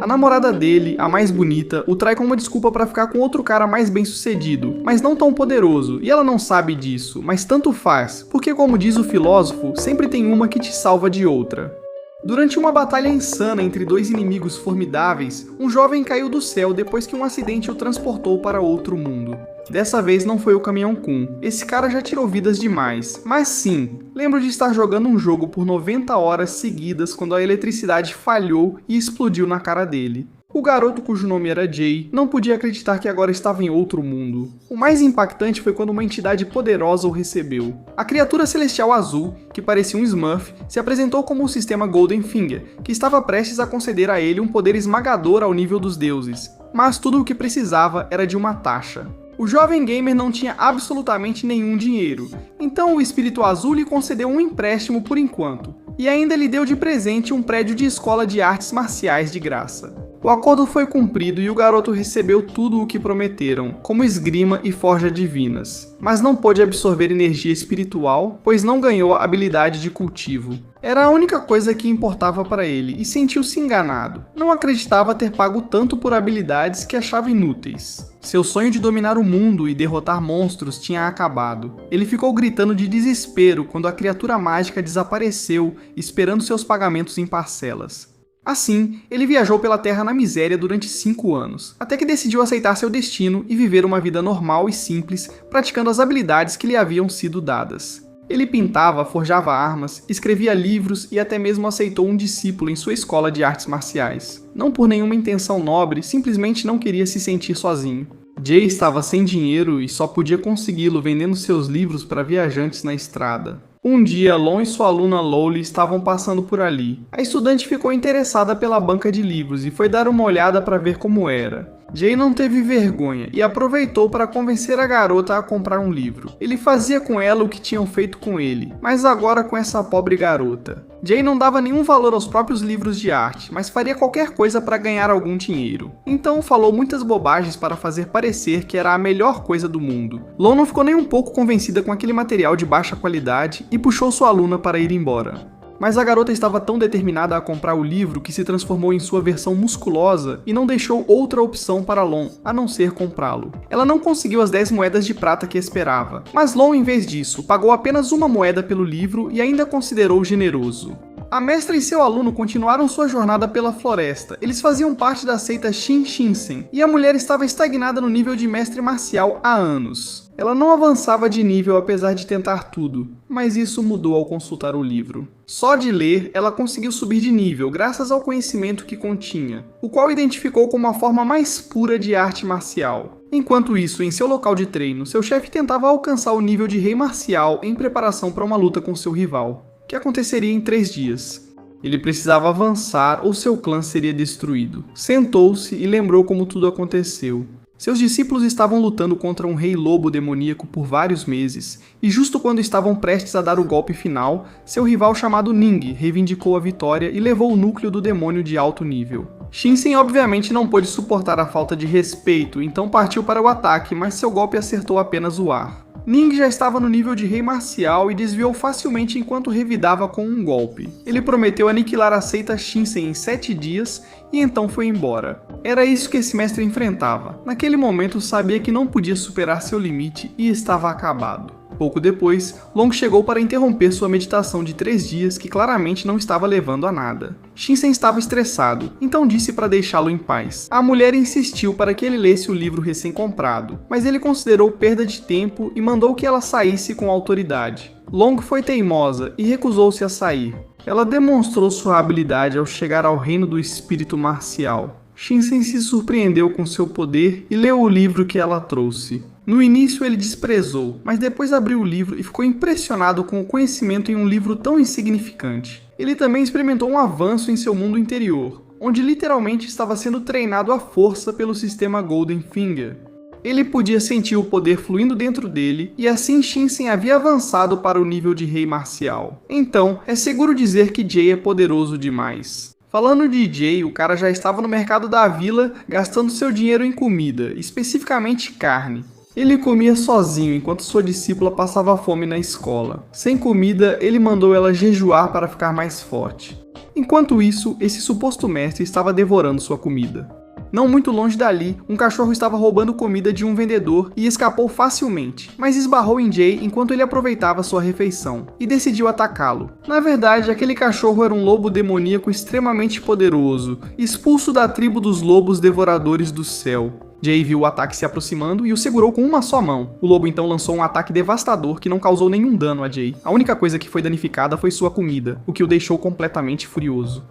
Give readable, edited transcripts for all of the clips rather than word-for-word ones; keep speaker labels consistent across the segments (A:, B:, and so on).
A: A namorada dele, a mais bonita, o trai com uma desculpa pra ficar com outro cara mais bem-sucedido, mas não tão poderoso, e ela não sabe disso, mas tanto faz, porque como diz o filósofo, sempre tem uma que te salva de outra. Durante uma batalha insana entre dois inimigos formidáveis, um jovem caiu do céu depois que um acidente o transportou para outro mundo. Dessa vez não foi o Caminhão Kun, esse cara já tirou vidas demais, mas sim, lembro de estar jogando um jogo por 90 horas seguidas quando a eletricidade falhou e explodiu na cara dele. O garoto, cujo nome era Jay, não podia acreditar que agora estava em outro mundo. O mais impactante foi quando uma entidade poderosa o recebeu. A criatura celestial azul, que parecia um Smurf, se apresentou como o sistema Golden Finger, que estava prestes a conceder a ele um poder esmagador ao nível dos deuses. Mas tudo o que precisava era de uma taxa. O jovem gamer não tinha absolutamente nenhum dinheiro, então o espírito azul lhe concedeu um empréstimo por enquanto, e ainda lhe deu de presente um prédio de escola de artes marciais de graça. O acordo foi cumprido e o garoto recebeu tudo o que prometeram, como esgrima e forja divinas, mas não pôde absorver energia espiritual, pois não ganhou a habilidade de cultivo. Era a única coisa que importava para ele e sentiu-se enganado. Não acreditava ter pago tanto por habilidades que achava inúteis. Seu sonho de dominar o mundo e derrotar monstros tinha acabado. Ele ficou gritando de desespero quando a criatura mágica desapareceu, esperando seus pagamentos em parcelas. Assim, ele viajou pela Terra na miséria durante 5 anos, até que decidiu aceitar seu destino e viver uma vida normal e simples, praticando as habilidades que lhe haviam sido dadas. Ele pintava, forjava armas, escrevia livros e até mesmo aceitou um discípulo em sua escola de artes marciais. Não por nenhuma intenção nobre, simplesmente não queria se sentir sozinho. Jay estava sem dinheiro e só podia consegui-lo vendendo seus livros para viajantes na estrada. Um dia, Lon e sua aluna Lowly estavam passando por ali. A estudante ficou interessada pela banca de livros e foi dar uma olhada para ver como era. Jay não teve vergonha e aproveitou para convencer a garota a comprar um livro. Ele fazia com ela o que tinham feito com ele, mas agora com essa pobre garota. Jay não dava nenhum valor aos próprios livros de arte, mas faria qualquer coisa para ganhar algum dinheiro. Então falou muitas bobagens para fazer parecer que era a melhor coisa do mundo. Lon não ficou nem um pouco convencida com aquele material de baixa qualidade e puxou sua aluna para ir embora. Mas a garota estava tão determinada a comprar o livro que se transformou em sua versão musculosa e não deixou outra opção para Lon, a não ser comprá-lo. Ela não conseguiu as 10 moedas de prata que esperava, mas Lon, em vez disso, pagou apenas uma moeda pelo livro e ainda considerou generoso. A mestra e seu aluno continuaram sua jornada pela floresta. Eles faziam parte da seita Shin Shinsen, e a mulher estava estagnada no nível de mestre marcial há anos. Ela não avançava de nível apesar de tentar tudo, mas isso mudou ao consultar o livro. Só de ler, ela conseguiu subir de nível graças ao conhecimento que continha, o qual identificou como a forma mais pura de arte marcial. Enquanto isso, em seu local de treino, seu chefe tentava alcançar o nível de rei marcial em preparação para uma luta com seu rival, que aconteceria em 3 dias. Ele precisava avançar ou seu clã seria destruído. Sentou-se e lembrou como tudo aconteceu. Seus discípulos estavam lutando contra um rei lobo demoníaco por vários meses, e justo quando estavam prestes a dar o golpe final, seu rival chamado Ning reivindicou a vitória e levou o núcleo do demônio de alto nível. Shinsen obviamente não pôde suportar a falta de respeito, então partiu para o ataque, mas seu golpe acertou apenas o ar. Ning já estava no nível de rei marcial e desviou facilmente enquanto revidava com um golpe. Ele prometeu aniquilar a seita Shinsen em 7 dias e então foi embora. Era isso que esse mestre enfrentava. Naquele momento sabia que não podia superar seu limite e estava acabado. Pouco depois, Long chegou para interromper sua meditação de 3 dias que claramente não estava levando a nada. Shinsen estava estressado, então disse para deixá-lo em paz. A mulher insistiu para que ele lesse o livro recém-comprado, mas ele considerou perda de tempo e mandou que ela saísse com autoridade. Long foi teimosa e recusou-se a sair. Ela demonstrou sua habilidade ao chegar ao reino do espírito marcial. Shinsen se surpreendeu com seu poder e leu o livro que ela trouxe. No início ele desprezou, mas depois abriu o livro e ficou impressionado com o conhecimento em um livro tão insignificante. Ele também experimentou um avanço em seu mundo interior, onde literalmente estava sendo treinado à força pelo sistema Golden Finger. Ele podia sentir o poder fluindo dentro dele, e assim Shinsen havia avançado para o nível de rei marcial. Então, é seguro dizer que Jay é poderoso demais. Falando de Jay, o cara já estava no mercado da vila gastando seu dinheiro em comida, especificamente carne. Ele comia sozinho enquanto sua discípula passava fome na escola. Sem comida, ele mandou ela jejuar para ficar mais forte. Enquanto isso, esse suposto mestre estava devorando sua comida. Não muito longe dali, um cachorro estava roubando comida de um vendedor e escapou facilmente, mas esbarrou em Jay enquanto ele aproveitava sua refeição, e decidiu atacá-lo. Na verdade, aquele cachorro era um lobo demoníaco extremamente poderoso, expulso da tribo dos lobos devoradores do céu. Jay viu o ataque se aproximando e o segurou com uma só mão. O lobo então lançou um ataque devastador que não causou nenhum dano a Jay. A única coisa que foi danificada foi sua comida, o que o deixou completamente furioso.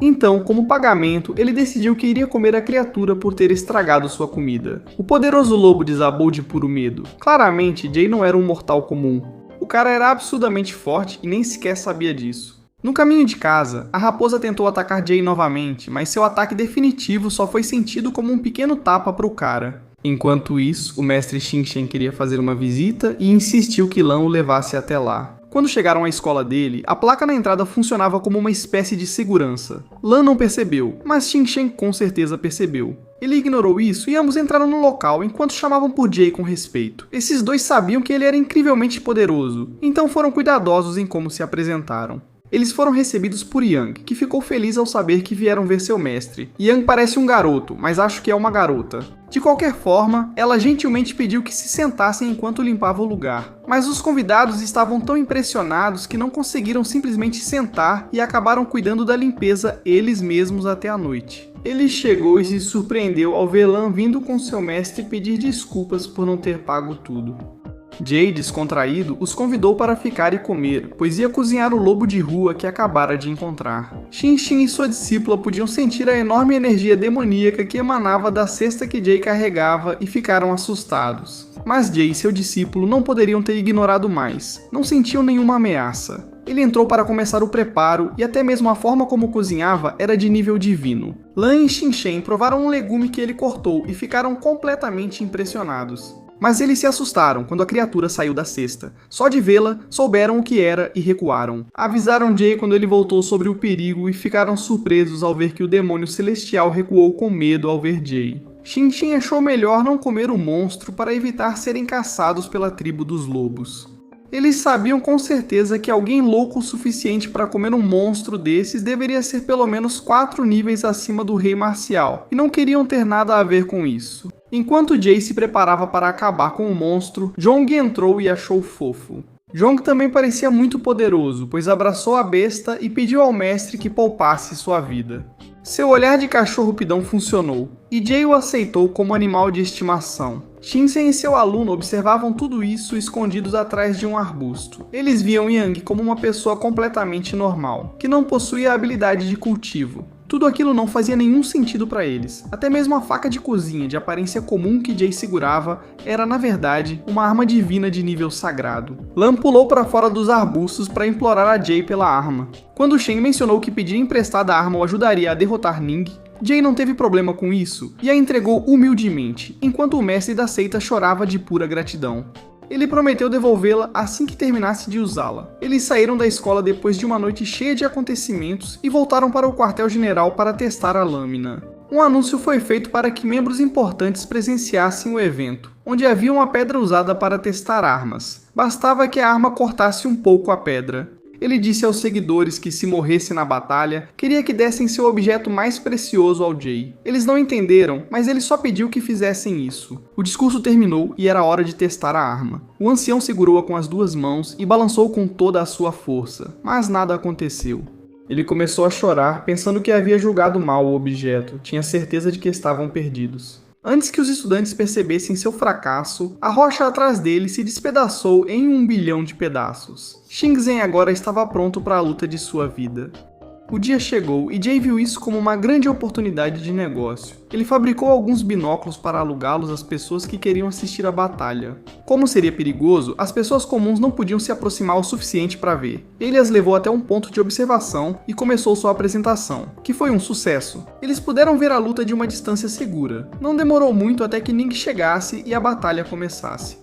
A: Então, como pagamento, ele decidiu que iria comer a criatura por ter estragado sua comida. O poderoso lobo desabou de puro medo. Claramente, Jay não era um mortal comum. O cara era absurdamente forte e nem sequer sabia disso. No caminho de casa, a raposa tentou atacar Jay novamente, mas seu ataque definitivo só foi sentido como um pequeno tapa para o cara. Enquanto isso, o mestre Xingchen queria fazer uma visita e insistiu que Lan o levasse até lá. Quando chegaram à escola dele, a placa na entrada funcionava como uma espécie de segurança. Lan não percebeu, mas Xingchen com certeza percebeu. Ele ignorou isso e ambos entraram no local enquanto chamavam por Jay com respeito. Esses dois sabiam que ele era incrivelmente poderoso, então foram cuidadosos em como se apresentaram. Eles foram recebidos por Yang, que ficou feliz ao saber que vieram ver seu mestre. Yang parece um garoto, mas acho que é uma garota. De qualquer forma, ela gentilmente pediu que se sentassem enquanto limpava o lugar. Mas os convidados estavam tão impressionados que não conseguiram simplesmente sentar e acabaram cuidando da limpeza eles mesmos até a noite. Ele chegou e se surpreendeu ao ver Lan vindo com seu mestre pedir desculpas por não ter pago tudo. Jay, descontraído, os convidou para ficar e comer, pois ia cozinhar o lobo de rua que acabara de encontrar. Xingchen e sua discípula podiam sentir a enorme energia demoníaca que emanava da cesta que Jay carregava e ficaram assustados. Mas Jay e seu discípulo não poderiam ter ignorado mais, não sentiam nenhuma ameaça. Ele entrou para começar o preparo e até mesmo a forma como cozinhava era de nível divino. Lan e Xingchen provaram um legume que ele cortou e ficaram completamente impressionados. Mas eles se assustaram quando a criatura saiu da cesta. Só de vê-la, souberam o que era e recuaram. Avisaram Jay quando ele voltou sobre o perigo e ficaram surpresos ao ver que o demônio celestial recuou com medo ao ver Jay. Xingchen achou melhor não comer o monstro para evitar serem caçados pela tribo dos lobos. Eles sabiam com certeza que alguém louco o suficiente para comer um monstro desses deveria ser pelo menos 4 níveis acima do rei marcial, e não queriam ter nada a ver com isso. Enquanto Jay se preparava para acabar com o monstro, Zhong entrou e achou fofo. Zhong também parecia muito poderoso, pois abraçou a besta e pediu ao mestre que poupasse sua vida. Seu olhar de cachorro pidão funcionou, e Jay o aceitou como animal de estimação. Xingchen e seu aluno observavam tudo isso escondidos atrás de um arbusto. Eles viam Yang como uma pessoa completamente normal, que não possuía habilidade de cultivo. Tudo aquilo não fazia nenhum sentido para eles. Até mesmo a faca de cozinha de aparência comum que Jay segurava era, na verdade, uma arma divina de nível sagrado. Lan pulou para fora dos arbustos para implorar a Jay pela arma. Quando Shen mencionou que pedir emprestada a arma o ajudaria a derrotar Ning, Jay não teve problema com isso e a entregou humildemente, enquanto o mestre da seita chorava de pura gratidão. Ele prometeu devolvê-la assim que terminasse de usá-la. Eles saíram da escola depois de uma noite cheia de acontecimentos e voltaram para o quartel-general para testar a lâmina. Um anúncio foi feito para que membros importantes presenciassem o evento, onde havia uma pedra usada para testar armas. Bastava que a arma cortasse um pouco a pedra. Ele disse aos seguidores que, se morresse na batalha, queria que dessem seu objeto mais precioso ao Jay. Eles não entenderam, mas ele só pediu que fizessem isso. O discurso terminou e era hora de testar a arma. O ancião segurou-a com as 2 mãos e balançou com toda a sua força, mas nada aconteceu. Ele começou a chorar, pensando que havia julgado mal o objeto, tinha certeza de que estavam perdidos. Antes que os estudantes percebessem seu fracasso, a rocha atrás dele se despedaçou em 1 bilhão de pedaços. Xingchen agora estava pronto para a luta de sua vida. O dia chegou e Jay viu isso como uma grande oportunidade de negócio. Ele fabricou alguns binóculos para alugá-los às pessoas que queriam assistir à batalha. Como seria perigoso, as pessoas comuns não podiam se aproximar o suficiente para ver. Ele as levou até um ponto de observação e começou sua apresentação, que foi um sucesso. Eles puderam ver a luta de uma distância segura. Não demorou muito até que Ning chegasse e a batalha começasse.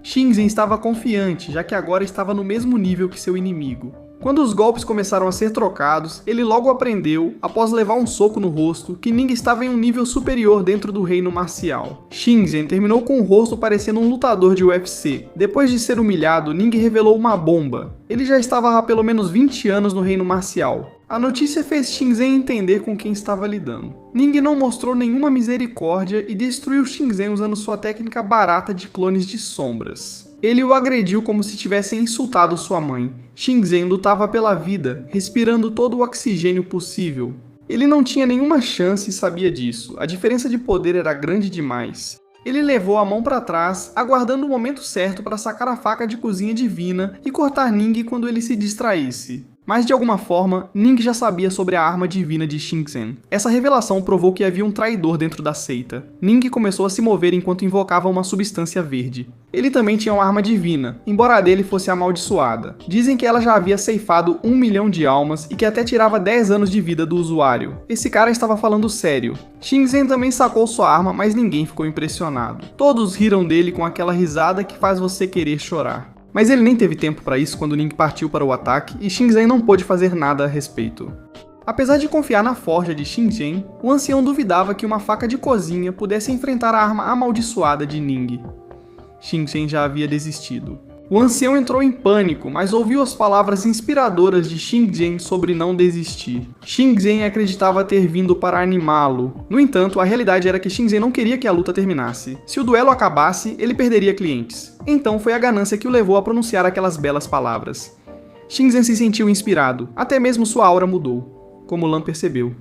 A: Xingchen estava confiante, já que agora estava no mesmo nível que seu inimigo. Quando os golpes começaram a ser trocados, ele logo aprendeu, após levar um soco no rosto, que Ning estava em um nível superior dentro do reino marcial. Xingqian terminou com o rosto parecendo um lutador de UFC. Depois de ser humilhado, Ning revelou uma bomba. Ele já estava há pelo menos 20 anos no reino marcial. A notícia fez Xingqian entender com quem estava lidando. Ning não mostrou nenhuma misericórdia e destruiu Xingqian usando sua técnica barata de clones de sombras. Ele o agrediu como se tivesse insultado sua mãe. Xingqian lutava pela vida, respirando todo o oxigênio possível. Ele não tinha nenhuma chance e sabia disso. A diferença de poder era grande demais. Ele levou a mão para trás, aguardando o momento certo para sacar a faca de cozinha divina e cortar Ning quando ele se distraísse. Mas de alguma forma, Ning já sabia sobre a arma divina de Xingqian. Essa revelação provou que havia um traidor dentro da seita. Ning começou a se mover enquanto invocava uma substância verde. Ele também tinha uma arma divina, embora a dele fosse amaldiçoada. Dizem que ela já havia ceifado 1 milhão de almas e que até tirava 10 anos de vida do usuário. Esse cara estava falando sério. Xingqian também sacou sua arma, mas ninguém ficou impressionado. Todos riram dele com aquela risada que faz você querer chorar. Mas ele nem teve tempo para isso quando Ning partiu para o ataque e Xingqian não pôde fazer nada a respeito. Apesar de confiar na forja de Xingqian, o ancião duvidava que uma faca de cozinha pudesse enfrentar a arma amaldiçoada de Ning. Xingqian já havia desistido. O ancião entrou em pânico, mas ouviu as palavras inspiradoras de Xingqian sobre não desistir. Xingqian acreditava ter vindo para animá-lo. No entanto, a realidade era que Xingqian não queria que a luta terminasse. Se o duelo acabasse, ele perderia clientes. Então foi a ganância que o levou a pronunciar aquelas belas palavras. Xingqian se sentiu inspirado, até mesmo sua aura mudou, como Lan percebeu.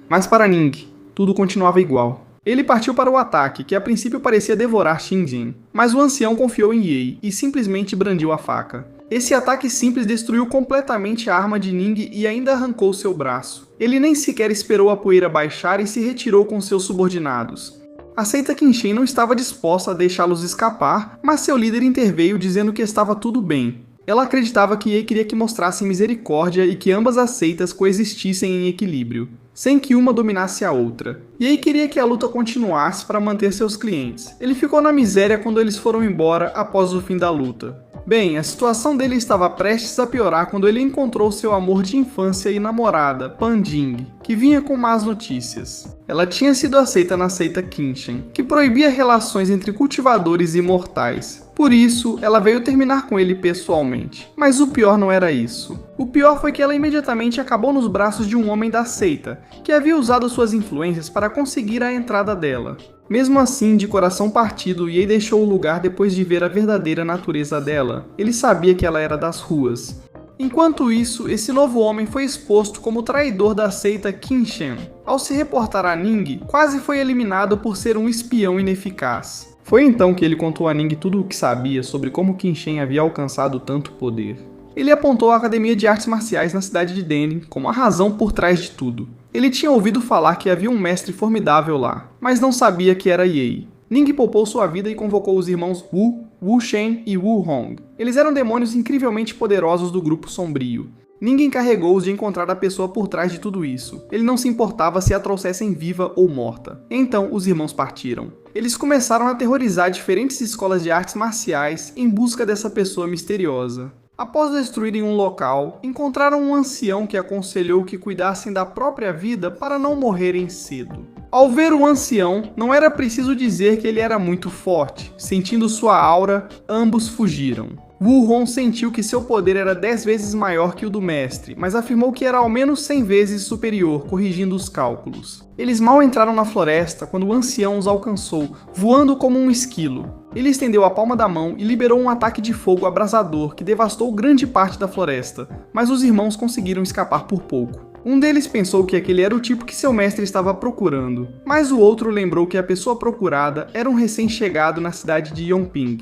A: Mas para Ning, tudo continuava igual. Ele partiu para o ataque, que a princípio parecia devorar Xingqian, mas o ancião confiou em Ye e simplesmente brandiu a faca. Esse ataque simples destruiu completamente a arma de Ning e ainda arrancou seu braço. Ele nem sequer esperou a poeira baixar e se retirou com seus subordinados. A seita Qinshen não estava disposta a deixá-los escapar, mas seu líder interveio dizendo que estava tudo bem. Ela acreditava que Ye queria que mostrassem misericórdia e que ambas as seitas coexistissem em equilíbrio, sem que uma dominasse a outra. Ye queria que a luta continuasse para manter seus clientes. Ele ficou na miséria quando eles foram embora após o fim da luta. Bem, a situação dele estava prestes a piorar quando ele encontrou seu amor de infância e namorada, Pan Jing, que vinha com más notícias. Ela tinha sido aceita na seita Qinshen, que proibia relações entre cultivadores e mortais. Por isso, ela veio terminar com ele pessoalmente. Mas o pior não era isso. O pior foi que ela imediatamente acabou nos braços de um homem da seita, que havia usado suas influências para conseguir a entrada dela. Mesmo assim, de coração partido, Ye deixou o lugar depois de ver a verdadeira natureza dela. Ele sabia que ela era das ruas. Enquanto isso, esse novo homem foi exposto como traidor da seita Qinshen. Ao se reportar a Ning, quase foi eliminado por ser um espião ineficaz. Foi então que ele contou a Ning tudo o que sabia sobre como Qinshen havia alcançado tanto poder. Ele apontou a Academia de Artes Marciais na cidade de Dendin como a razão por trás de tudo. Ele tinha ouvido falar que havia um mestre formidável lá, mas não sabia que era Ye. Ning poupou sua vida e convocou os irmãos Wu, Wu Shen e Wu Hong. Eles eram demônios incrivelmente poderosos do grupo sombrio. Ning encarregou-os de encontrar a pessoa por trás de tudo isso. Ele não se importava se a trouxessem viva ou morta. Então, os irmãos partiram. Eles começaram a aterrorizar diferentes escolas de artes marciais em busca dessa pessoa misteriosa. Após destruírem um local, encontraram um ancião que aconselhou que cuidassem da própria vida para não morrerem cedo. Ao ver o ancião, não era preciso dizer que ele era muito forte. Sentindo sua aura, ambos fugiram. Wu Hong sentiu que seu poder era 10 vezes maior que o do mestre, mas afirmou que era ao menos 100 vezes superior, corrigindo os cálculos. Eles mal entraram na floresta quando o ancião os alcançou, voando como um esquilo. Ele estendeu a palma da mão e liberou um ataque de fogo abrasador que devastou grande parte da floresta, mas os irmãos conseguiram escapar por pouco. Um deles pensou que aquele era o tipo que seu mestre estava procurando, mas o outro lembrou que a pessoa procurada era um recém-chegado na cidade de Yongping.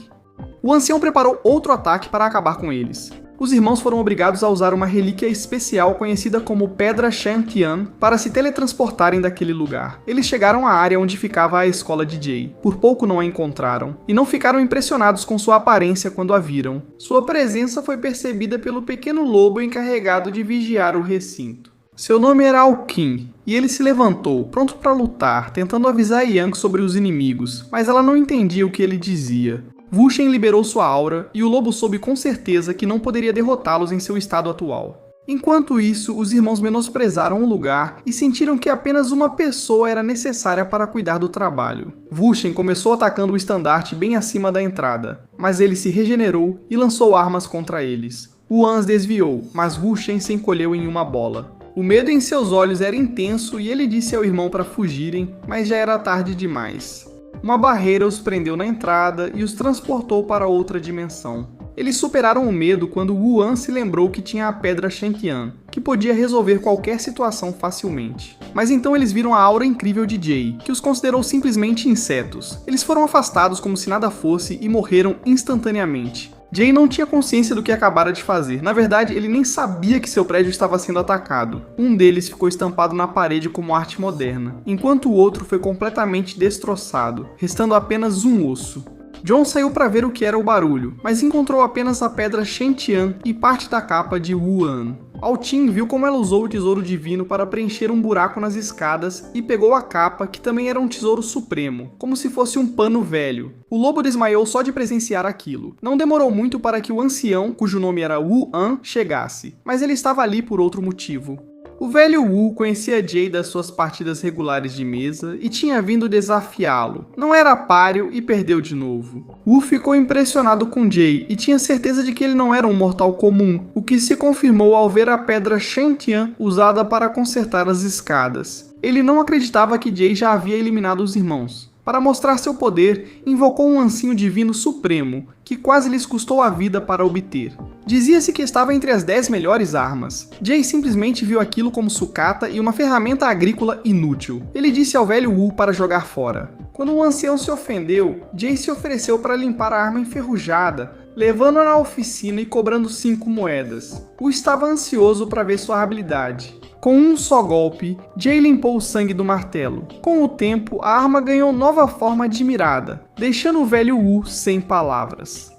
A: O ancião preparou outro ataque para acabar com eles. Os irmãos foram obrigados a usar uma relíquia especial conhecida como Pedra Shantian para se teletransportarem daquele lugar. Eles chegaram à área onde ficava a escola de Jay. Por pouco não a encontraram, e não ficaram impressionados com sua aparência quando a viram. Sua presença foi percebida pelo pequeno lobo encarregado de vigiar o recinto. Seu nome era Alkin, e ele se levantou, pronto para lutar, tentando avisar Yang sobre os inimigos, mas ela não entendia o que ele dizia. Wushen liberou sua aura e o lobo soube com certeza que não poderia derrotá-los em seu estado atual. Enquanto isso, os irmãos menosprezaram o lugar e sentiram que apenas uma pessoa era necessária para cuidar do trabalho. Wushen começou atacando o estandarte bem acima da entrada, mas ele se regenerou e lançou armas contra eles. Yuan desviou, mas Wushen se encolheu em uma bola. O medo em seus olhos era intenso e ele disse ao irmão para fugirem, mas já era tarde demais. Uma barreira os prendeu na entrada e os transportou para outra dimensão. Eles superaram o medo quando Yuan se lembrou que tinha a pedra Shenqian, que podia resolver qualquer situação facilmente. Mas então eles viram a aura incrível de Jay, que os considerou simplesmente insetos. Eles foram afastados como se nada fosse e morreram instantaneamente. Jay não tinha consciência do que acabara de fazer. Na verdade, ele nem sabia que seu prédio estava sendo atacado. Um deles ficou estampado na parede como arte moderna, enquanto o outro foi completamente destroçado, restando apenas um osso. John saiu para ver o que era o barulho, mas encontrou apenas a pedra Shenqian e parte da capa de Yuan. Altin viu como ela usou o tesouro divino para preencher um buraco nas escadas e pegou a capa, que também era um tesouro supremo, como se fosse um pano velho. O lobo desmaiou só de presenciar aquilo. Não demorou muito para que o ancião, cujo nome era Yuan, chegasse, mas ele estava ali por outro motivo. O velho Wu conhecia Jay das suas partidas regulares de mesa e tinha vindo desafiá-lo. Não era páreo e perdeu de novo. Wu ficou impressionado com Jay e tinha certeza de que ele não era um mortal comum, o que se confirmou ao ver a pedra Shenqian usada para consertar as escadas. Ele não acreditava que Jay já havia eliminado os irmãos. Para mostrar seu poder, invocou um ancinho divino supremo, que quase lhes custou a vida para obter. Dizia-se que estava entre as 10 melhores armas. Jay simplesmente viu aquilo como sucata e uma ferramenta agrícola inútil. Ele disse ao velho Wu para jogar fora. Quando o ancião se ofendeu, Jay se ofereceu para limpar a arma enferrujada, levando-a na oficina e cobrando 5 moedas. Wu estava ansioso para ver sua habilidade. Com um só golpe, Jay limpou o sangue do martelo. Com o tempo, a arma ganhou nova forma admirada, deixando o velho Wu sem palavras.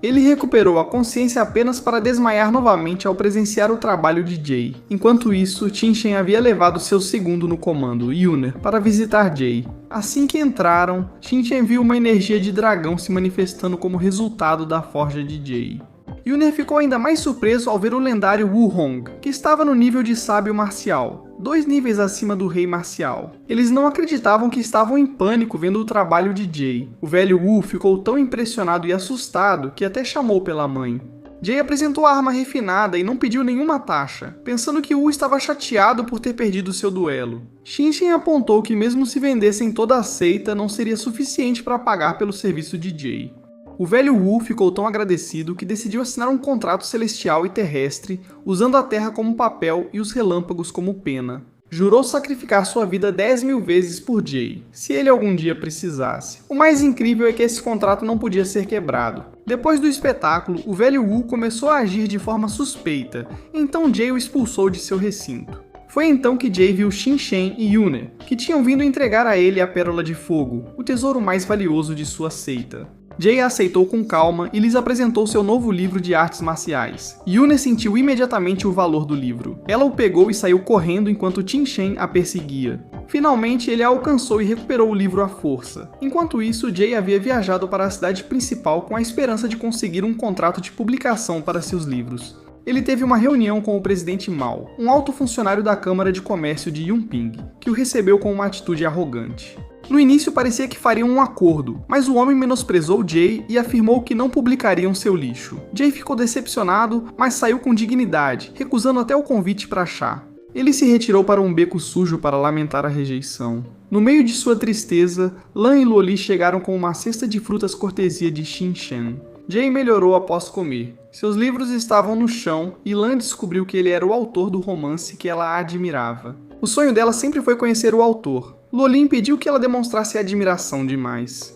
A: Ele recuperou a consciência apenas para desmaiar novamente ao presenciar o trabalho de Jay. Enquanto isso, Qin havia levado seu segundo no comando, Yuner, para visitar Jay. Assim que entraram, Qin viu uma energia de dragão se manifestando como resultado da forja de Jay. Yuner ficou ainda mais surpreso ao ver o lendário Wu Hong, que estava no nível de sábio marcial, 2 níveis acima do rei marcial. Eles não acreditavam que estavam em pânico vendo o trabalho de Jay. O velho Wu ficou tão impressionado e assustado que até chamou pela mãe. Jay apresentou a arma refinada e não pediu nenhuma taxa, pensando que Wu estava chateado por ter perdido seu duelo. Qin apontou que mesmo se vendessem toda a seita, não seria suficiente para pagar pelo serviço de Jay. O velho Wu ficou tão agradecido que decidiu assinar um contrato celestial e terrestre, usando a terra como papel e os relâmpagos como pena. Jurou sacrificar sua vida 10.000 vezes por Jay, se ele algum dia precisasse. O mais incrível é que esse contrato não podia ser quebrado. Depois do espetáculo, o velho Wu começou a agir de forma suspeita, então Jay o expulsou de seu recinto. Foi então que Jay viu Qin e Yuner, que tinham vindo entregar a ele a Pérola de Fogo, o tesouro mais valioso de sua seita. Jay a aceitou com calma e lhes apresentou seu novo livro de artes marciais. Yuner sentiu imediatamente o valor do livro. Ela o pegou e saiu correndo enquanto Qin a perseguia. Finalmente, ele a alcançou e recuperou o livro à força. Enquanto isso, Jay havia viajado para a cidade principal com a esperança de conseguir um contrato de publicação para seus livros. Ele teve uma reunião com o presidente Mao, um alto funcionário da Câmara de Comércio de Yunping, que o recebeu com uma atitude arrogante. No início parecia que fariam um acordo, mas o homem menosprezou Jay e afirmou que não publicariam seu lixo. Jay ficou decepcionado, mas saiu com dignidade, recusando até o convite para chá. Ele se retirou para um beco sujo para lamentar a rejeição. No meio de sua tristeza, Lan e Luoli chegaram com uma cesta de frutas cortesia de Qin. Jay melhorou após comer. Seus livros estavam no chão e Lan descobriu que ele era o autor do romance que ela admirava. O sonho dela sempre foi conhecer o autor. Luoli impediu que ela demonstrasse admiração demais.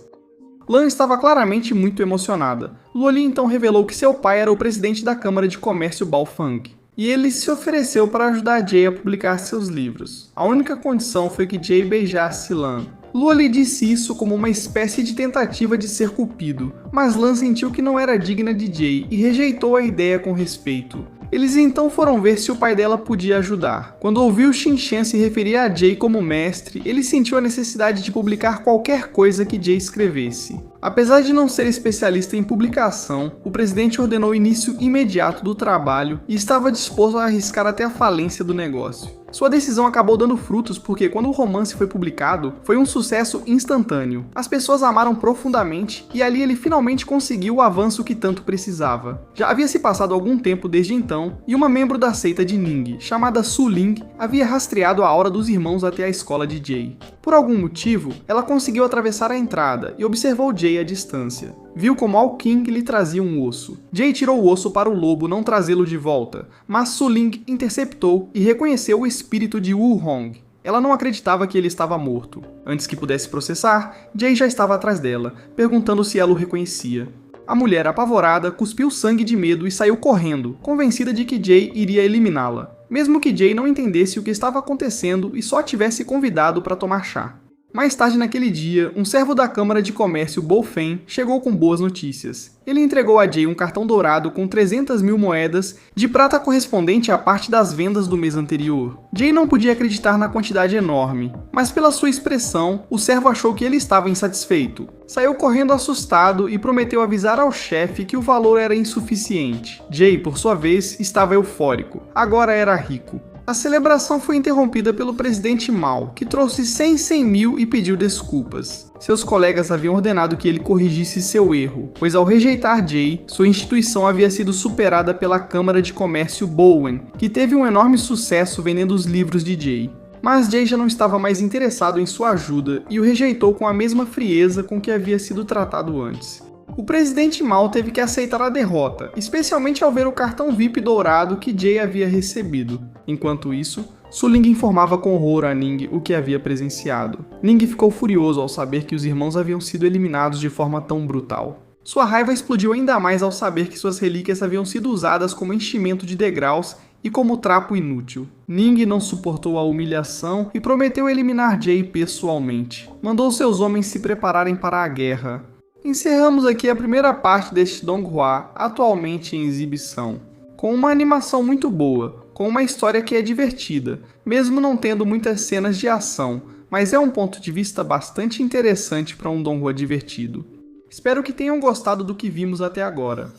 A: Lan estava claramente muito emocionada. Luoli então revelou que seu pai era o presidente da Câmara de Comércio Baofeng, e ele se ofereceu para ajudar Jay a publicar seus livros. A única condição foi que Jay beijasse Lan. Luoli disse isso como uma espécie de tentativa de ser cupido, mas Lan sentiu que não era digna de Jay e rejeitou a ideia com respeito. Eles então foram ver se o pai dela podia ajudar. Quando ouviu Qin se referir a Jay como mestre, ele sentiu a necessidade de publicar qualquer coisa que Jay escrevesse. Apesar de não ser especialista em publicação, o presidente ordenou o início imediato do trabalho e estava disposto a arriscar até a falência do negócio. Sua decisão acabou dando frutos porque quando o romance foi publicado, foi um sucesso instantâneo. As pessoas amaram profundamente e ali ele finalmente conseguiu o avanço que tanto precisava. Já havia se passado algum tempo desde então e uma membro da seita de Ning, chamada Su Ling, havia rastreado a aura dos irmãos até a escola de Jae. Por algum motivo, ela conseguiu atravessar a entrada e observou Jae à distância. Viu como Ao King lhe trazia um osso. Jae tirou o osso para o lobo não trazê-lo de volta, mas Su Ling interceptou e reconheceu o espírito de Wu Hong. Ela não acreditava que ele estava morto. Antes que pudesse processar, Jae já estava atrás dela, perguntando se ela o reconhecia. A mulher, apavorada, cuspiu sangue de medo e saiu correndo, convencida de que Jae iria eliminá-la, mesmo que Jae não entendesse o que estava acontecendo e só tivesse convidado para tomar chá. Mais tarde naquele dia, um servo da Câmara de Comércio Bo Fen chegou com boas notícias. Ele entregou a Jae um cartão dourado com 300.000 moedas de prata correspondente à parte das vendas do mês anterior. Jae não podia acreditar na quantidade enorme, mas pela sua expressão, o servo achou que ele estava insatisfeito. Saiu correndo assustado e prometeu avisar ao chefe que o valor era insuficiente. Jae, por sua vez, estava eufórico. Agora era rico. A celebração foi interrompida pelo presidente Mao, que trouxe 100 mil e pediu desculpas. Seus colegas haviam ordenado que ele corrigisse seu erro, pois ao rejeitar Jae, sua instituição havia sido superada pela Câmara de Comércio Bowen, que teve um enorme sucesso vendendo os livros de Jae. Mas Jae já não estava mais interessado em sua ajuda e o rejeitou com a mesma frieza com que havia sido tratado antes. O presidente Mao teve que aceitar a derrota, especialmente ao ver o cartão VIP dourado que Jae havia recebido. Enquanto isso, Su Ling informava com horror a Ning o que havia presenciado. Ning ficou furioso ao saber que os irmãos haviam sido eliminados de forma tão brutal. Sua raiva explodiu ainda mais ao saber que suas relíquias haviam sido usadas como enchimento de degraus e como trapo inútil. Ning não suportou a humilhação e prometeu eliminar Jae pessoalmente. Mandou seus homens se prepararem para a guerra. Encerramos aqui a primeira parte deste Donghua, atualmente em exibição, com uma animação muito boa, com uma história que é divertida, mesmo não tendo muitas cenas de ação, mas é um ponto de vista bastante interessante para um Donghua divertido. Espero que tenham gostado do que vimos até agora.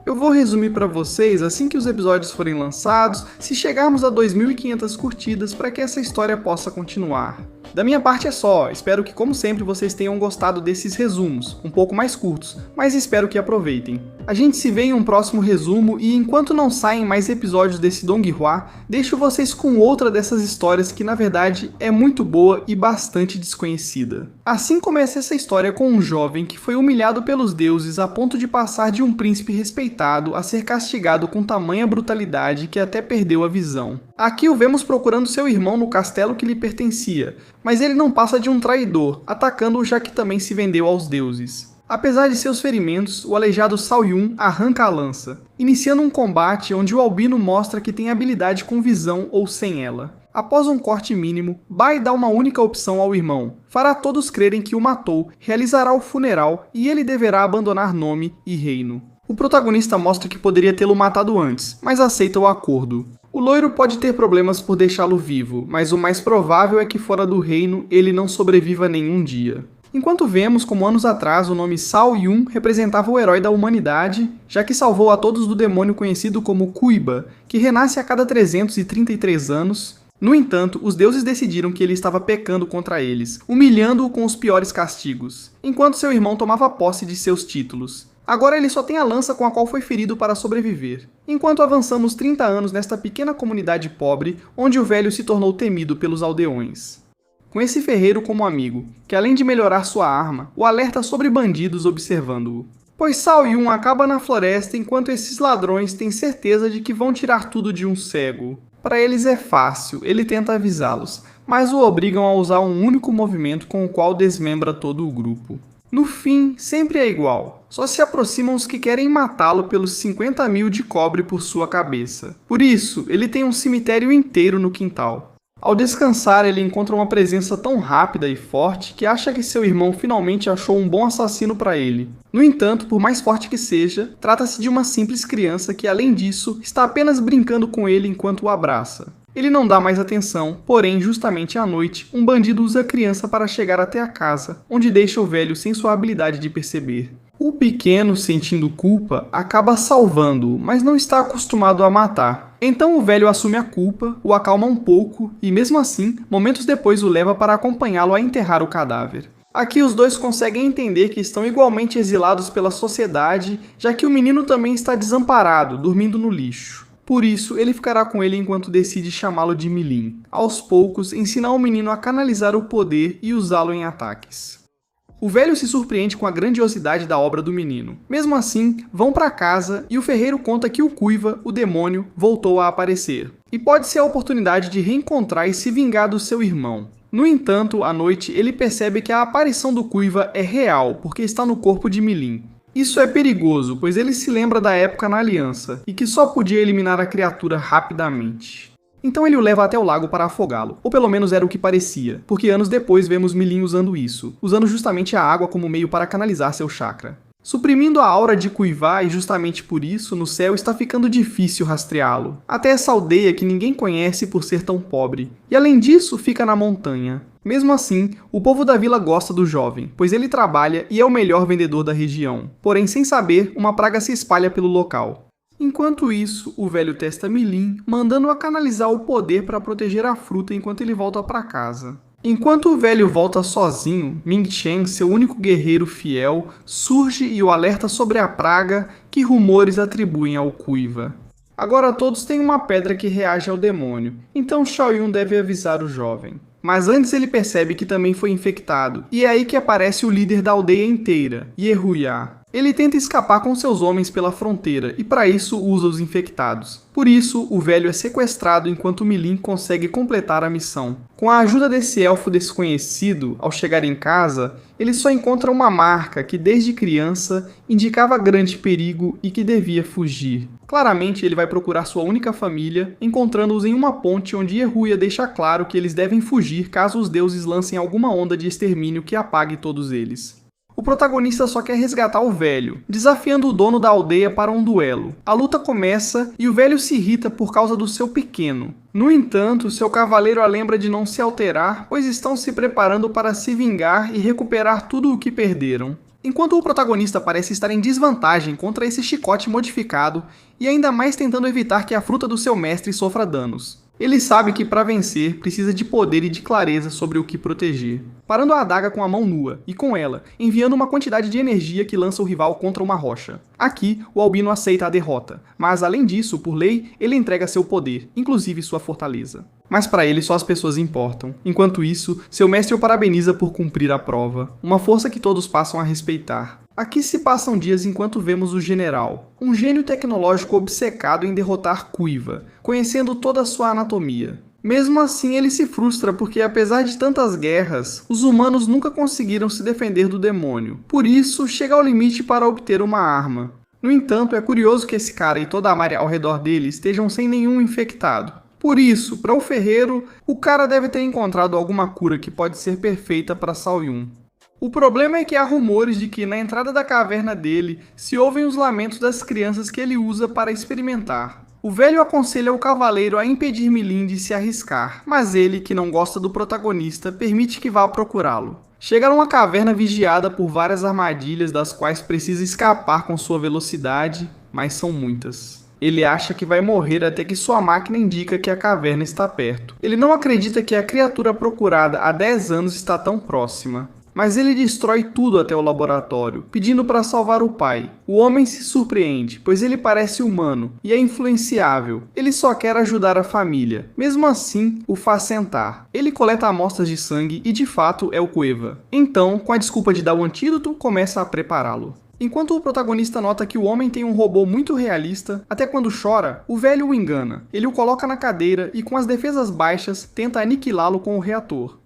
A: Eu vou resumir para vocês assim que os episódios forem lançados, se chegarmos a 2.500 curtidas para que essa história possa continuar. Da minha parte é só, espero que como sempre vocês tenham gostado desses resumos, um pouco mais curtos, mas espero que aproveitem. A gente se vê em um próximo resumo e enquanto não saem mais episódios desse Donghua, deixo vocês com outra dessas histórias que na verdade é muito boa e bastante desconhecida. Assim começa essa história com um jovem que foi humilhado pelos deuses a ponto de passar de um príncipe respeitado a ser castigado com tamanha brutalidade que até perdeu a visão. Aqui o vemos procurando seu irmão no castelo que lhe pertencia, mas ele não passa de um traidor, atacando-o já que também se vendeu aos deuses. Apesar de seus ferimentos, o aleijado Cao Yun arranca a lança, iniciando um combate onde o albino mostra que tem habilidade com visão ou sem ela. Após um corte mínimo, Bai dá uma única opção ao irmão. Fará todos crerem que o matou, realizará o funeral e ele deverá abandonar nome e reino. O protagonista mostra que poderia tê-lo matado antes, mas aceita o acordo. O loiro pode ter problemas por deixá-lo vivo, mas o mais provável é que fora do reino ele não sobreviva nenhum dia. Enquanto vemos como anos atrás o nome Cao Yun representava o herói da humanidade, já que salvou a todos do demônio conhecido como Kuiba, que renasce a cada 333 anos. No entanto, os deuses decidiram que ele estava pecando contra eles, humilhando-o com os piores castigos, enquanto seu irmão tomava posse de seus títulos. Agora ele só tem a lança com a qual foi ferido para sobreviver. Enquanto avançamos 30 anos nesta pequena comunidade pobre, onde o velho se tornou temido pelos aldeões. Com esse ferreiro como amigo, que além de melhorar sua arma, o alerta sobre bandidos observando-o. Pois Cao Yun acaba na floresta enquanto esses ladrões têm certeza de que vão tirar tudo de um cego. Para eles é fácil, ele tenta avisá-los, mas o obrigam a usar um único movimento com o qual desmembra todo o grupo. No fim, sempre é igual. Só se aproximam os que querem matá-lo pelos 50 mil de cobre por sua cabeça. Por isso, ele tem um cemitério inteiro no quintal. Ao descansar, ele encontra uma presença tão rápida e forte que acha que seu irmão finalmente achou um bom assassino para ele. No entanto, por mais forte que seja, trata-se de uma simples criança que, além disso, está apenas brincando com ele enquanto o abraça. Ele não dá mais atenção, porém, justamente à noite, um bandido usa a criança para chegar até a casa, onde deixa o velho sem sua habilidade de perceber. O pequeno, sentindo culpa, acaba salvando-o, mas não está acostumado a matar. Então o velho assume a culpa, o acalma um pouco e, mesmo assim, momentos depois o leva para acompanhá-lo a enterrar o cadáver. Aqui os dois conseguem entender que estão igualmente exilados pela sociedade, já que o menino também está desamparado, dormindo no lixo. Por isso, ele ficará com ele enquanto decide chamá-lo de Milim. Aos poucos, ensina ao menino a canalizar o poder e usá-lo em ataques. O velho se surpreende com a grandiosidade da obra do menino. Mesmo assim, vão para casa e o ferreiro conta que o Kuiva, o demônio, voltou a aparecer. E pode ser a oportunidade de reencontrar e se vingar do seu irmão. No entanto, à noite, ele percebe que a aparição do Kuiva é real, porque está no corpo de Milim. Isso é perigoso, pois ele se lembra da época na Aliança, e que só podia eliminar a criatura rapidamente. Então ele o leva até o lago para afogá-lo, ou pelo menos era o que parecia, porque anos depois vemos Milim usando isso, usando justamente a água como meio para canalizar seu chakra. Suprimindo a aura de Kuiva e justamente por isso, no céu está ficando difícil rastreá-lo. Até essa aldeia que ninguém conhece por ser tão pobre. E além disso, fica na montanha. Mesmo assim, o povo da vila gosta do jovem, pois ele trabalha e é o melhor vendedor da região. Porém, sem saber, uma praga se espalha pelo local. Enquanto isso, o velho testa Milim, mandando-a canalizar o poder para proteger a fruta enquanto ele volta para casa. Enquanto o velho volta sozinho, Ming Chen, seu único guerreiro fiel, surge e o alerta sobre a praga que rumores atribuem ao Kuiva. Agora todos têm uma pedra que reage ao demônio, então Shao Yun deve avisar o jovem. Mas antes ele percebe que também foi infectado, e é aí que aparece o líder da aldeia inteira, Yehuya. Ele tenta escapar com seus homens pela fronteira e para isso usa os infectados. Por isso, o velho é sequestrado enquanto Milim consegue completar a missão. Com a ajuda desse elfo desconhecido, ao chegar em casa, ele só encontra uma marca que desde criança indicava grande perigo e que devia fugir. Claramente ele vai procurar sua única família, encontrando-os em uma ponte onde Yehuya deixa claro que eles devem fugir caso os deuses lancem alguma onda de extermínio que apague todos eles. O protagonista só quer resgatar o velho, desafiando o dono da aldeia para um duelo. A luta começa e o velho se irrita por causa do seu pequeno. No entanto, seu cavaleiro a lembra de não se alterar, pois estão se preparando para se vingar e recuperar tudo o que perderam. Enquanto o protagonista parece estar em desvantagem contra esse chicote modificado, e ainda mais tentando evitar que a fruta do seu mestre sofra danos. Ele sabe que para vencer precisa de poder e de clareza sobre o que proteger. Parando a adaga com a mão nua, e com ela, enviando uma quantidade de energia que lança o rival contra uma rocha. Aqui, o Albino aceita a derrota, mas além disso, por lei, ele entrega seu poder, inclusive sua fortaleza. Mas para ele só as pessoas importam. Enquanto isso, seu mestre o parabeniza por cumprir a prova, uma força que todos passam a respeitar. Aqui se passam dias enquanto vemos o general, um gênio tecnológico obcecado em derrotar Kuiva, conhecendo toda a sua anatomia. Mesmo assim, ele se frustra porque, apesar de tantas guerras, os humanos nunca conseguiram se defender do demônio. Por isso, chega ao limite para obter uma arma. No entanto, é curioso que esse cara e toda a área ao redor dele estejam sem nenhum infectado. Por isso, para o ferreiro, o cara deve ter encontrado alguma cura que pode ser perfeita para Shao Yun. O problema é que há rumores de que na entrada da caverna dele se ouvem os lamentos das crianças que ele usa para experimentar. O velho aconselha o cavaleiro a impedir Milim de se arriscar, mas ele, que não gosta do protagonista, permite que vá procurá-lo. Chega numa caverna vigiada por várias armadilhas das quais precisa escapar com sua velocidade, mas são muitas. Ele acha que vai morrer até que sua máquina indica que a caverna está perto. Ele não acredita que a criatura procurada há 10 anos está tão próxima. Mas ele destrói tudo até o laboratório, pedindo para salvar o pai. O homem se surpreende, pois ele parece humano e é influenciável. Ele só quer ajudar a família. Mesmo assim, o faz sentar. Ele coleta amostras de sangue e de fato é o Kuiva. Então, com a desculpa de dar o antídoto, começa a prepará-lo. Enquanto o protagonista nota que o homem tem um robô muito realista, até quando chora, o velho o engana. Ele o coloca na cadeira e com as defesas baixas, tenta aniquilá-lo com o reator.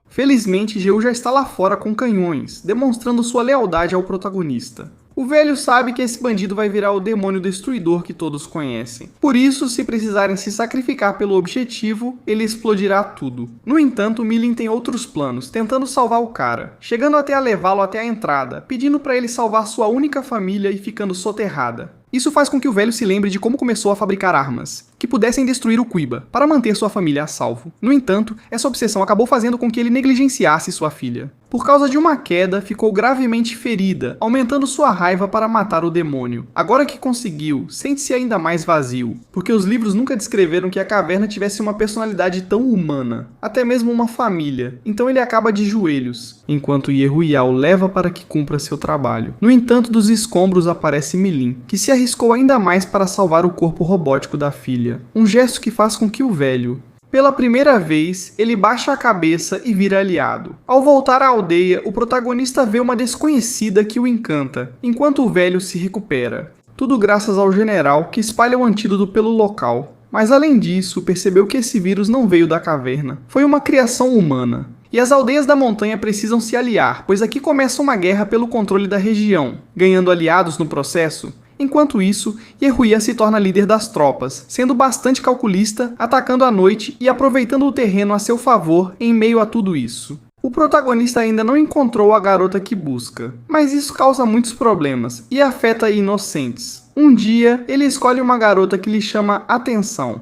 A: Felizmente, Geu já está lá fora com canhões, demonstrando sua lealdade ao protagonista. O velho sabe que esse bandido vai virar o demônio destruidor que todos conhecem. Por isso, se precisarem se sacrificar pelo objetivo, ele explodirá tudo. No entanto, Milim tem outros planos, tentando salvar o cara, chegando até a levá-lo até a entrada, pedindo para ele salvar sua única família e ficando soterrada. Isso faz com que o velho se lembre de como começou a fabricar armas. que pudessem destruir o Quiba, para manter sua família a salvo. No entanto, essa obsessão acabou fazendo com que ele negligenciasse sua filha. Por causa de uma queda, ficou gravemente ferida, aumentando sua raiva para matar o demônio. Agora que conseguiu, sente-se ainda mais vazio, porque os livros nunca descreveram que a caverna tivesse uma personalidade tão humana, até mesmo uma família, então ele acaba de joelhos, enquanto Yehuial leva para que cumpra seu trabalho. No entanto, dos escombros aparece Milim, que se arriscou ainda mais para salvar o corpo robótico da filha, um gesto que faz com que o velho, pela primeira vez, ele baixa a cabeça e vira aliado. Ao voltar à aldeia, o protagonista vê uma desconhecida que o encanta, enquanto o velho se recupera. Tudo graças ao general que espalha o antídoto pelo local. Mas além disso, percebeu que esse vírus não veio da caverna. Foi uma criação humana. E as aldeias da montanha precisam se aliar, pois aqui começa uma guerra pelo controle da região, ganhando aliados no processo. Enquanto isso, Yehuia se torna líder das tropas, sendo bastante calculista, atacando à noite e aproveitando o terreno a seu favor em meio a tudo isso. O protagonista ainda não encontrou a garota que busca, mas isso causa muitos problemas e afeta inocentes. Um dia, ele escolhe uma garota que lhe chama atenção.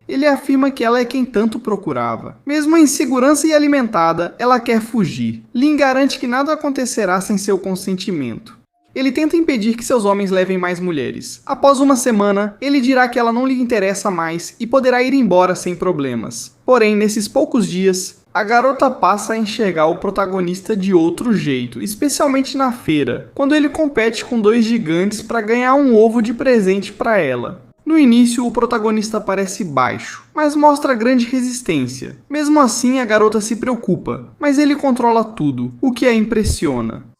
A: Ele afirma que ela é quem tanto procurava. Mesmo em segurança e alimentada, ela quer fugir. Lin garante que nada acontecerá sem seu consentimento. Ele tenta impedir que seus homens levem mais mulheres. Após uma semana, ele dirá que ela não lhe interessa mais e poderá ir embora sem problemas. Porém, nesses poucos dias, a garota passa a enxergar o protagonista de outro jeito, especialmente na feira, quando ele compete com dois gigantes para ganhar um ovo de presente para ela. No início, o protagonista parece baixo, mas mostra grande resistência. Mesmo assim, a garota se preocupa, mas ele controla tudo, o que a impressiona.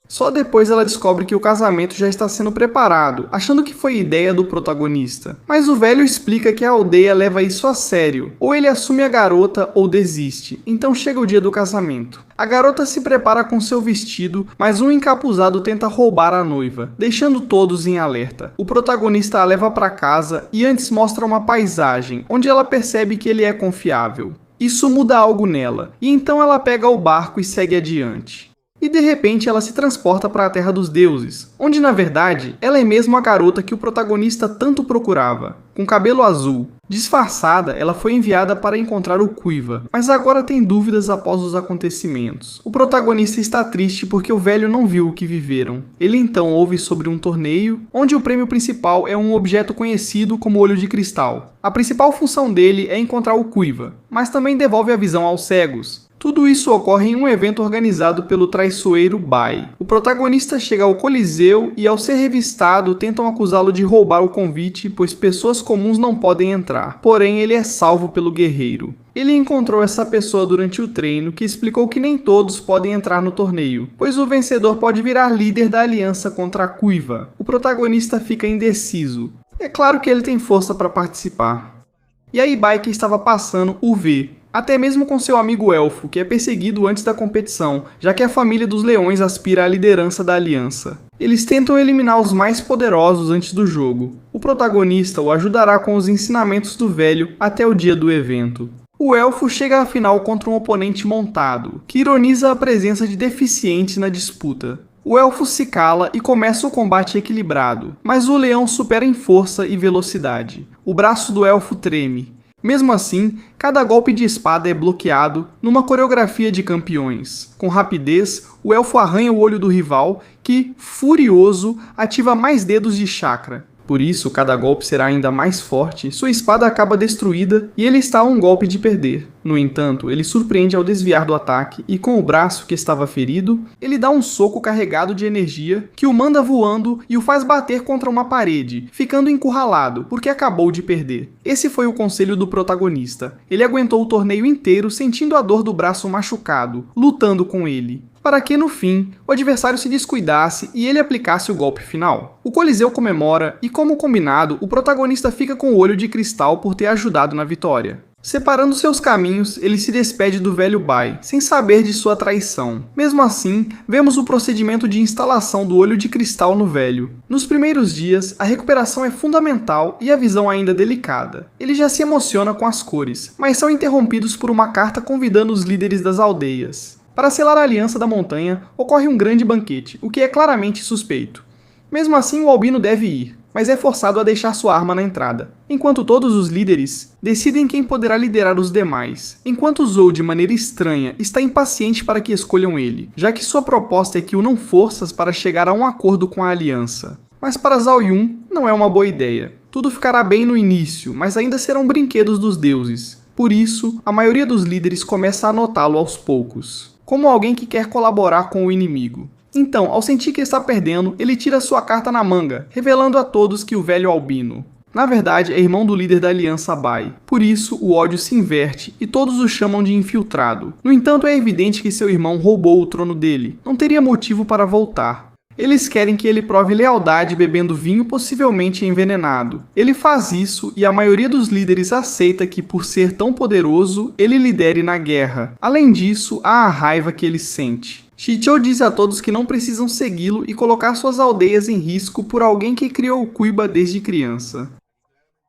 A: Só depois ela descobre que o casamento já está sendo preparado, achando que foi ideia do protagonista. Mas o velho explica que a aldeia leva isso a sério, ou ele assume a garota ou desiste, então chega o dia do casamento. A garota se prepara com seu vestido, mas um encapuzado tenta roubar a noiva, deixando todos em alerta. O protagonista a leva para casa e antes mostra uma paisagem, onde ela percebe que ele é confiável. Isso muda algo nela, e então ela pega o barco e segue adiante. E de repente ela se transporta para a Terra dos Deuses, onde na verdade ela é mesmo a garota que o protagonista tanto procurava, com cabelo azul. Disfarçada, ela foi enviada para encontrar o Quiva, mas agora tem dúvidas após os acontecimentos. O protagonista está triste porque o velho não viu o que viveram. Ele então ouve sobre um torneio, onde o prêmio principal é um objeto conhecido como Olho de Cristal. A principal função dele é encontrar o Quiva, mas também devolve a visão aos cegos. Tudo isso ocorre em um evento organizado pelo traiçoeiro Bai. O protagonista chega ao Coliseu e, ao ser revistado, tentam acusá-lo de roubar o convite, pois pessoas comuns não podem entrar. Porém, ele é salvo pelo guerreiro. Ele encontrou essa pessoa durante o treino que explicou que nem todos podem entrar no torneio, pois o vencedor pode virar líder da aliança contra a Quiva. O protagonista fica indeciso. É claro que ele tem força para participar. E aí Bai, que estava passando, o vê. Até mesmo com seu amigo Elfo, que é perseguido antes da competição, já que a família dos leões aspira à liderança da aliança. Eles tentam eliminar os mais poderosos antes do jogo. O protagonista o ajudará com os ensinamentos do velho até o dia do evento. O elfo chega à final contra um oponente montado, que ironiza a presença de deficientes na disputa. O elfo se cala e começa o combate equilibrado, mas o leão supera em força e velocidade. O braço do elfo treme. Mesmo assim, cada golpe de espada é bloqueado numa coreografia de campeões. Com rapidez, o elfo arranha o olho do rival, que, furioso, ativa mais dedos de chakra. Por isso, cada golpe será ainda mais forte, sua espada acaba destruída e ele está a um golpe de perder. No entanto, ele surpreende ao desviar do ataque e, com o braço que estava ferido, ele dá um soco carregado de energia que o manda voando e o faz bater contra uma parede, ficando encurralado porque acabou de perder. Esse foi o conselho do protagonista. Ele aguentou o torneio inteiro sentindo a dor do braço machucado, lutando com ele, para que no fim, o adversário se descuidasse e ele aplicasse o golpe final. O Coliseu comemora e, como combinado, o protagonista fica com o olho de cristal por ter ajudado na vitória. Separando seus caminhos, ele se despede do velho Bai, sem saber de sua traição. Mesmo assim, vemos o procedimento de instalação do olho de cristal no velho. Nos primeiros dias, a recuperação é fundamental e a visão ainda delicada. Ele já se emociona com as cores, mas são interrompidos por uma carta convidando os líderes das aldeias. Para selar a aliança da montanha, ocorre um grande banquete, o que é claramente suspeito. Mesmo assim, o Albino deve ir. mas é forçado a deixar sua arma na entrada, enquanto todos os líderes decidem quem poderá liderar os demais, enquanto Zou, de maneira estranha, está impaciente para que escolham ele, já que sua proposta é que unam forças para chegar a um acordo com a aliança. Mas para Zhao Yun, não é uma boa ideia. Tudo ficará bem no início, mas ainda serão brinquedos dos deuses. Por isso, a maioria dos líderes começa a notá-lo aos poucos, como alguém que quer colaborar com o inimigo. Então, ao sentir que está perdendo, ele tira sua carta na manga, revelando a todos que o velho albino, na verdade, é irmão do líder da aliança Bai. Por isso, o ódio se inverte e todos o chamam de infiltrado. No entanto, é evidente que seu irmão roubou o trono dele. Não teria motivo para voltar. Eles querem que ele prove lealdade bebendo vinho possivelmente envenenado. Ele faz isso e a maioria dos líderes aceita que, por ser tão poderoso, ele lidere na guerra. Além disso, há a raiva que ele sente. Xiqiu diz a todos que não precisam segui-lo e colocar suas aldeias em risco por alguém que criou o Kuiba desde criança.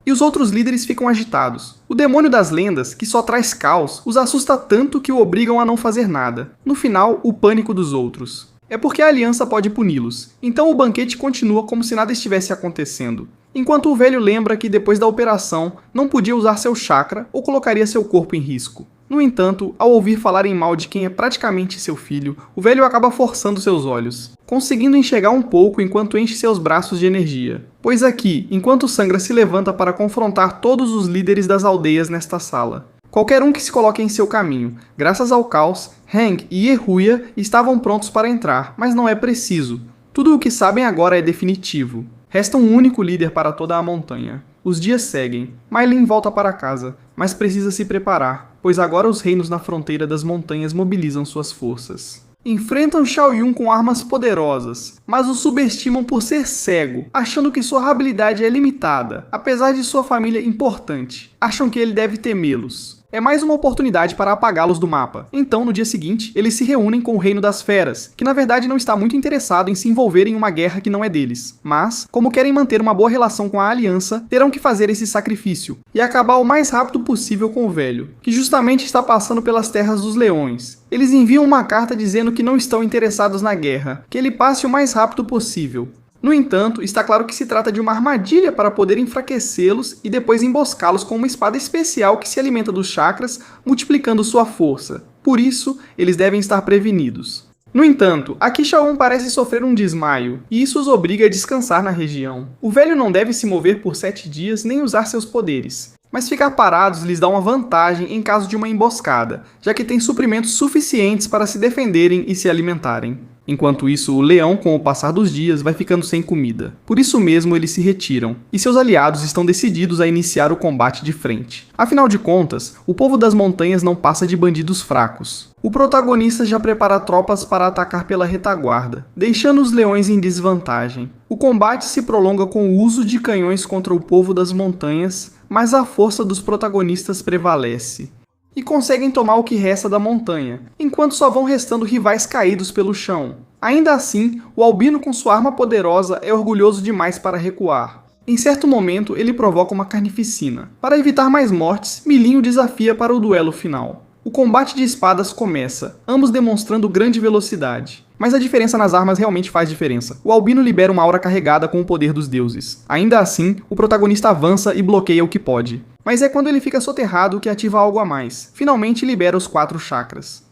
A: E os outros líderes ficam agitados. O demônio das lendas, que só traz caos, os assusta tanto que o obrigam a não fazer nada. No final, o pânico dos outros. É porque a aliança pode puni-los, então o banquete continua como se nada estivesse acontecendo. Enquanto o velho lembra que depois da operação não podia usar seu chakra ou colocaria seu corpo em risco. No entanto, ao ouvir falarem mal de quem é praticamente seu filho, o velho acaba forçando seus olhos, conseguindo enxergar um pouco enquanto enche seus braços de energia. Pois aqui, enquanto Sangra se levanta para confrontar todos os líderes das aldeias nesta sala. Qualquer um que se coloque em seu caminho. Graças ao caos, Heng e Yehuya estavam prontos para entrar, mas não é preciso. Tudo o que sabem agora é definitivo. Resta um único líder para toda a montanha. Os dias seguem. Mai Lin volta para casa, mas precisa se preparar, pois agora os reinos na fronteira das montanhas mobilizam suas forças. Enfrentam Xiao Yun com armas poderosas, mas o subestimam por ser cego, achando que sua habilidade é limitada, apesar de sua família importante. Acham que ele deve temê-los. É mais uma oportunidade para apagá-los do mapa. Então, no dia seguinte, eles se reúnem com o Reino das Feras, que na verdade não está muito interessado em se envolver em uma guerra que não é deles. Mas, como querem manter uma boa relação com a aliança, terão que fazer esse sacrifício e acabar o mais rápido possível com o velho, que justamente está passando pelas terras dos leões. Eles enviam uma carta dizendo que não estão interessados na guerra, que ele passe o mais rápido possível. No entanto, está claro que se trata de uma armadilha para poder enfraquecê-los e depois emboscá-los com uma espada especial que se alimenta dos chakras, multiplicando sua força. Por isso, eles devem estar prevenidos. No entanto, aqui Xiao Yun parece sofrer um desmaio, e isso os obriga a descansar na região. O velho não deve se mover por 7 dias nem usar seus poderes, mas ficar parados lhes dá uma vantagem em caso de uma emboscada, já que tem suprimentos suficientes para se defenderem e se alimentarem. Enquanto isso, o leão, com o passar dos dias, vai ficando sem comida. Por isso mesmo, eles se retiram, e seus aliados estão decididos a iniciar o combate de frente. Afinal de contas, o povo das montanhas não passa de bandidos fracos. O protagonista já prepara tropas para atacar pela retaguarda, deixando os leões em desvantagem. O combate se prolonga com o uso de canhões contra o povo das montanhas, mas a força dos protagonistas prevalece. E conseguem tomar o que resta da montanha, enquanto só vão restando rivais caídos pelo chão. Ainda assim, o albino com sua arma poderosa é orgulhoso demais para recuar. Em certo momento, ele provoca uma carnificina. Para evitar mais mortes, Milin o desafia para o duelo final. O combate de espadas começa, ambos demonstrando grande velocidade. Mas a diferença nas armas realmente faz diferença. O albino libera uma aura carregada com o poder dos deuses. Ainda assim, o protagonista avança e bloqueia o que pode. Mas é quando ele fica soterrado que ativa algo a mais. Finalmente libera os 4 chakras.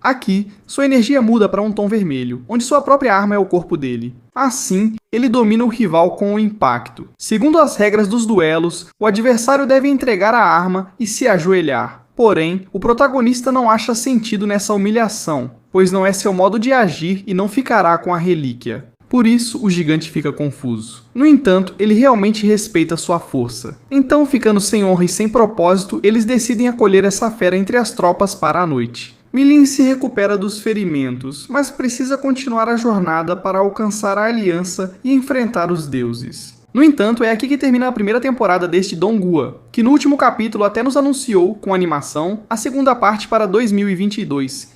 A: Aqui, sua energia muda para um tom vermelho, onde sua própria arma é o corpo dele. Assim, ele domina o rival com o impacto. Segundo as regras dos duelos, o adversário deve entregar a arma e se ajoelhar. Porém, o protagonista não acha sentido nessa humilhação, pois não é seu modo de agir e não ficará com a relíquia. Por isso, o gigante fica confuso. No entanto, ele realmente respeita sua força. Então, ficando sem honra e sem propósito, eles decidem acolher essa fera entre as tropas para a noite. Milin se recupera dos ferimentos, mas precisa continuar a jornada para alcançar a aliança e enfrentar os deuses. No entanto, é aqui que termina a primeira temporada deste Donghua, que no último capítulo até nos anunciou, com animação, a segunda parte para 2022,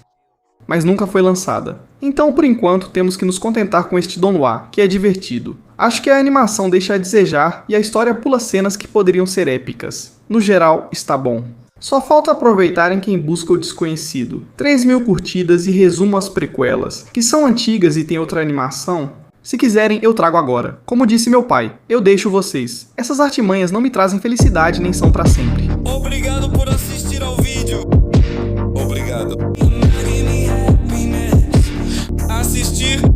A: mas nunca foi lançada. Então, por enquanto, temos que nos contentar com este Donghua, que é divertido. Acho que a animação deixa a desejar e a história pula cenas que poderiam ser épicas. No geral, está bom. Só falta aproveitarem quem busca o desconhecido. 3.000 curtidas e resumo às prequelas, que são antigas e tem outra animação. Se quiserem, eu trago agora. Como disse meu pai, eu deixo vocês. Essas artimanhas não me trazem felicidade nem são pra sempre.
B: Obrigado por assistir ao vídeo. Obrigado. Assistir